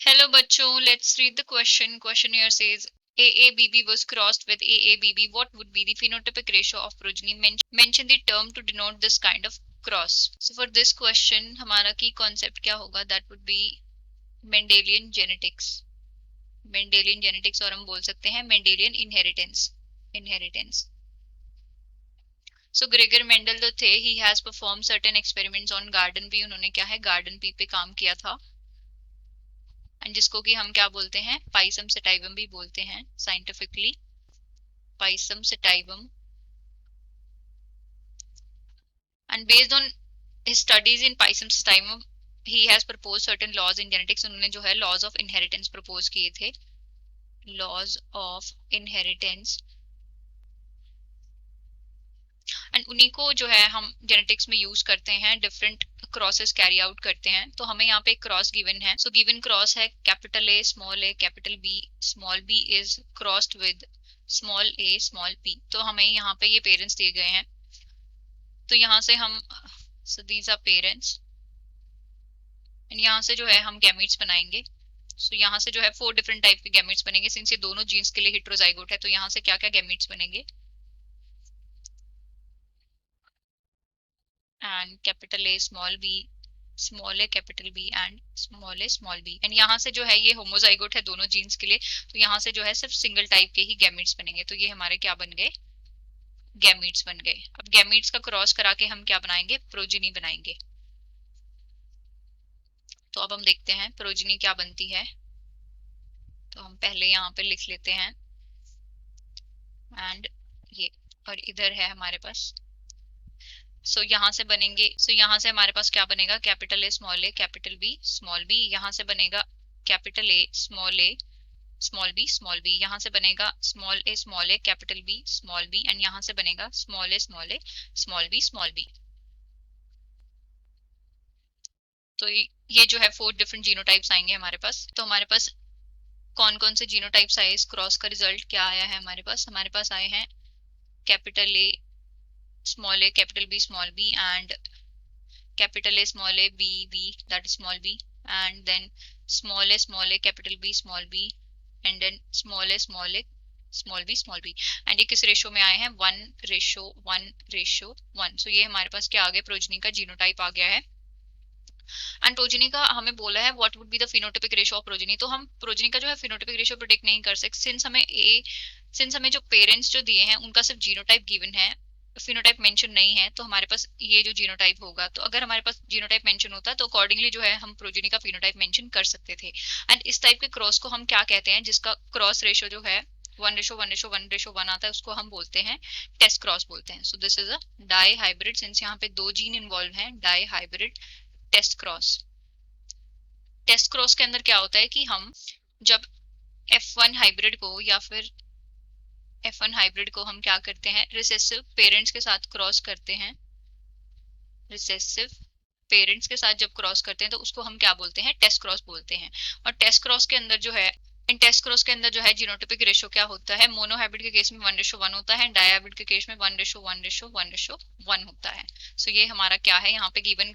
Hello बच्चों, let's read the question. Question here says AABB was crossed with AABB. What would be the phenotypic ratio of progeny? Mention the term to denote this kind of cross. So for this question, हमारा key concept क्या होगा? That would be Mendelian genetics. Mendelian genetics और हम बोल सकते हैं Mendelian inheritance. Inheritance. So Gregor Mendel जो थे, he has performed certain experiments on garden bee. उन्होंने क्या है garden bee पे काम किया था, एंड जिसको कि हम क्या बोलते हैं, पाइसम सेटाइवम भी बोलते हैं scientifically, Pisum sativum. And based on his studies in Pisum sativum he has propose certain laws in genetics. उन्होंने जो है लॉज ऑफ इनहेरिटेंस प्रपोज किए थे, लॉज ऑफ इनहेरिटेंस. एंड उन्हीं को जो है हम जेनेटिक्स में यूज करते हैं, डिफरेंट क्रॉसेस कैरी आउट करते हैं. तो हमें यहाँ पे एक क्रॉस गिवन है. सो गिवन क्रॉस है capital A capital B small B is crossed with small A small P. तो हमें यहाँ पे ये पेरेंट्स दिए गए हैं. तो यहाँ से हम, so these are parents, and यहाँ से जो है हम गैमीट्स बनाएंगे. सो यहाँ से जो है 4 डिफरेंट टाइप के गैमीट्स बनेंगे. सिंस ये दोनों जीन्स के लिए हेटेरोजाइगोट है, तो यहाँ से क्या क्या गैमीट्स बनेंगे, and capital A small A capital B and small B. And यहाँ से जो है ये होमोजाइगोट है दोनों जीन्स के लिए, तो यहाँ से जो है सिर्फ सिंगल टाइप के ही गैमीट्स बनेंगे. तो ये हमारे क्या बन गए, गैमीट्स बन गए. अब गैमीट्स का क्रॉस करा के हम क्या बनाएंगे, प्रोजेनी बनाएंगे. तो अब हम देखते हैं प्रोजेनी क्या बनती है. तो हम पहले यहाँ पे लिख लेते हैं, एंड ये, और इधर है हमारे पास. सो यहाँ से बनेंगे, सो यहाँ से हमारे पास क्या बनेगा, capital A capital B small B. यहाँ से बनेगा कैपिटल ए स्मॉल बी. यहाँ से बनेगा small A capital B small B. And यहाँ से बनेगा स्मॉल ए स्मॉल बी. तो ये जो है 4 डिफरेंट जीनोटाइप्स आएंगे हमारे पास. तो हमारे पास कौन कौन से जीनोटाइप्स आए, इस क्रॉस का रिजल्ट क्या आया है हमारे पास आए हैं capital A capital B small b and capital A small a b that is small b, and then small a capital B small b and then small a small b small b. And ये किस ratio में आए हैं, 1:1:1. सो ये हमारे पास क्या आ गया, प्रोजेनी का जीनोटाइप आ गया है. एंड प्रोजेनी का हमें बोला है what would be the phenotypic ratio of progeny. तो हम प्रोजेनी का जो है फिनोटिपिक रेशियो प्रेडिक्ट नहीं कर सकते, सिंस हमें जो पेरेंट्स जो दिए हैं उनका सिर्फ जीनोटाइप गिवन है, फिनोटाइप मेंशन नहीं है. तो हमारे पास ये जो जीनोटाइप होगा, तो अगर हमारे पास जीनोटाइप मेंशन होता तो अकॉर्डिंगली जो है हम प्रोजेनी का फिनोटाइप मेंशन कर सकते थे. एंड इस टाइप के क्रॉस को हम क्या कहते हैं, जिसका क्रॉस रेशो जो है 1:1:1:1 आता है, उसको हम बोलते हैं टेस्ट क्रॉस बोलते हैं. So this is a dihybrid. Since यहाँ पे 2 जीन इन्वॉल्व हैं, dihybrid test cross. Test cross के अंदर क्या होता है कि हम जब F1 हाइब्रिड को या फिर F1 हाइब्रिड को हम क्या करते हैं, रिसेसिव पेरेंट्स के साथ क्रॉस करते हैं. रिसेसिव पेरेंट्स के साथ जब क्रॉस करते हैं तो उसको हम क्या बोलते हैं, टेस्ट क्रॉस बोलते हैं. और टेस्ट क्रॉस के अंदर जो है, इन टेस्ट क्रॉस के अंदर जो है जीनोटिपिक रेशो क्या होता है, मोनो हाइब्रिड के केस में 1:1 होता है, डाई हाइब्रिड के केस में 1:1:1 होता है. सो ये हमारा क्या है, यहाँ पे गिवन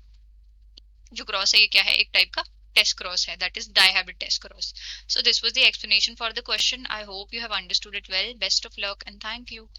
जो क्रॉस है ये क्या है, एक टाइप का test cross hai, that is dihybrid test cross. So this was the explanation for the question. I hope you have understood it well. Best of luck and thank you.